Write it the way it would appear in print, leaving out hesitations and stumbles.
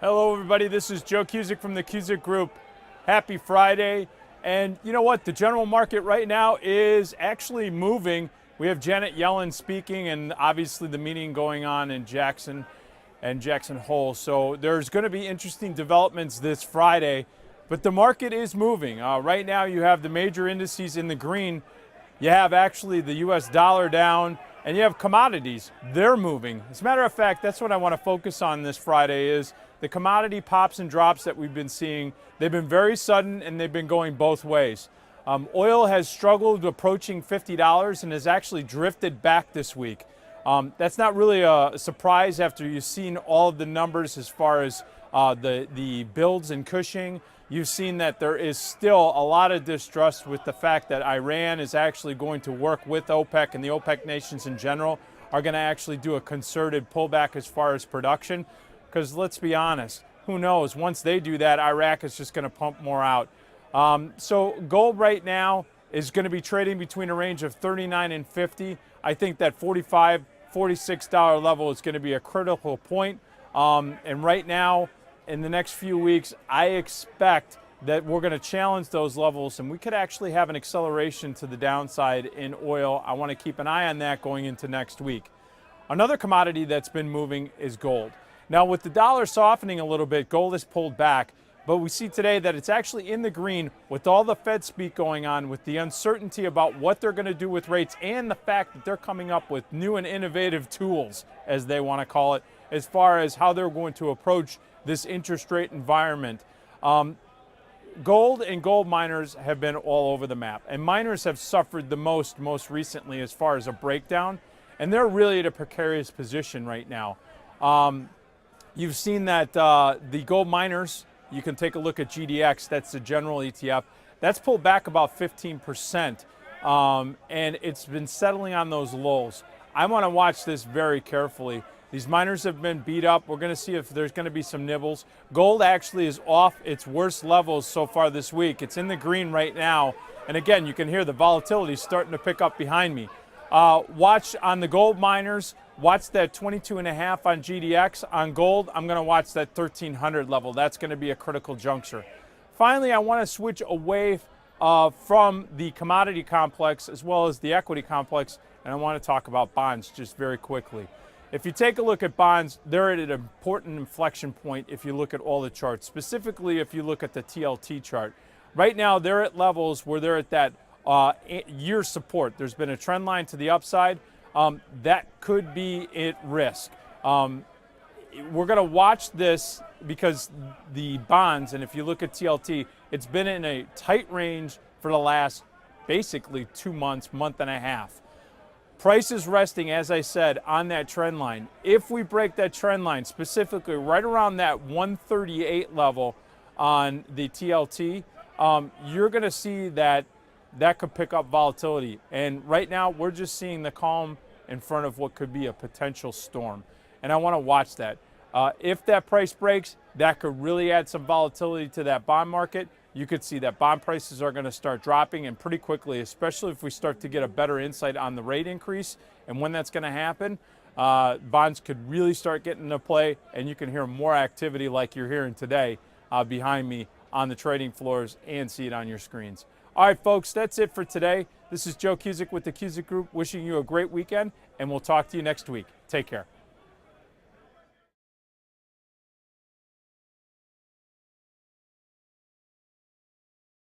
Hello everybody, this is Joe Cusick from the Cusick Group. Happy Friday. And you know what, the general market right now is actually moving. We have Janet Yellen speaking and obviously the meeting going on in Jackson Hole. So there's going to be interesting developments this Friday, but the market is moving. Right now you have the major indices in the green. You have actually the US dollar down, and you have commodities. They're moving. As a matter of fact, that's what I want to focus on this Friday is the commodity pops and drops that we've been seeing. They've been very sudden and they've been going both ways. Oil has struggled approaching $50 and has actually drifted back this week. That's not really a surprise after you've seen all of the numbers as far as the builds in Cushing. You've seen that there is still a lot of distrust with the fact that Iran is actually going to work with OPEC, and the OPEC nations in general are going to actually do a concerted pullback as far as production. Because let's be honest, who knows? Once they do that, Iraq is just going to pump more out. So gold right now is going to be trading between a range of 39 and 50. I think that $45, $46 level is going to be a critical point. And right now, in the next few weeks, I expect that we're going to challenge those levels, and we could actually have an acceleration to the downside in oil. I want to keep an eye on that going into next week. Another commodity that's been moving is gold. Now, with the dollar softening a little bit, gold has pulled back, but we see today that it's actually in the green with all the Fed speak going on, with the uncertainty about what they're going to do with rates, and the fact that they're coming up with new and innovative tools, as they want to call it, as far as how they're going to approach this interest rate environment. Gold and gold miners have been all over the map, and miners have suffered the most recently as far as a breakdown, and they're really at a precarious position right now. You've seen that the gold miners, you can take a look at GDX, that's the general ETF, that's pulled back about 15%, and it's been settling on those lows. I want to watch this very carefully. These miners have been beat up. We're going to see if there's going to be some nibbles. Gold actually is off its worst levels so far this week. It's in the green right now. And again, you can hear the volatility starting to pick up behind me. Watch on the gold miners. Watch that 22.5 on GDX. On gold, I'm going to watch that 1300 level. That's going to be a critical juncture. Finally, I want to switch away from the commodity complex as well as the equity complex, and I want to talk about bonds just very quickly. If you take a look at bonds, they're at an important inflection point if you look at all the charts, specifically if you look at the TLT chart. Right now, they're at levels where they're at that year support. There's been a trend line to the upside. That could be at risk. We're going to watch this because the bonds, and if you look at TLT, it's been in a tight range for the last basically 2 months, month and a half. Price is resting, as I said, on that trend line. If we break that trend line, specifically right around that 138 level on the TLT, you're going to see that could pick up volatility. And right now, we're just seeing the calm in front of what could be a potential storm. And I want to watch that. If that price breaks, that could really add some volatility to that bond market. You could see that bond prices are going to start dropping, and pretty quickly, especially if we start to get a better insight on the rate increase and when that's going to happen. Bonds could really start getting into play, and you can hear more activity like you're hearing today behind me on the trading floors and see it on your screens. All right, folks, that's it for today. This is Joe Cusick with the Cusick Group, wishing you a great weekend, and we'll talk to you next week. Take care.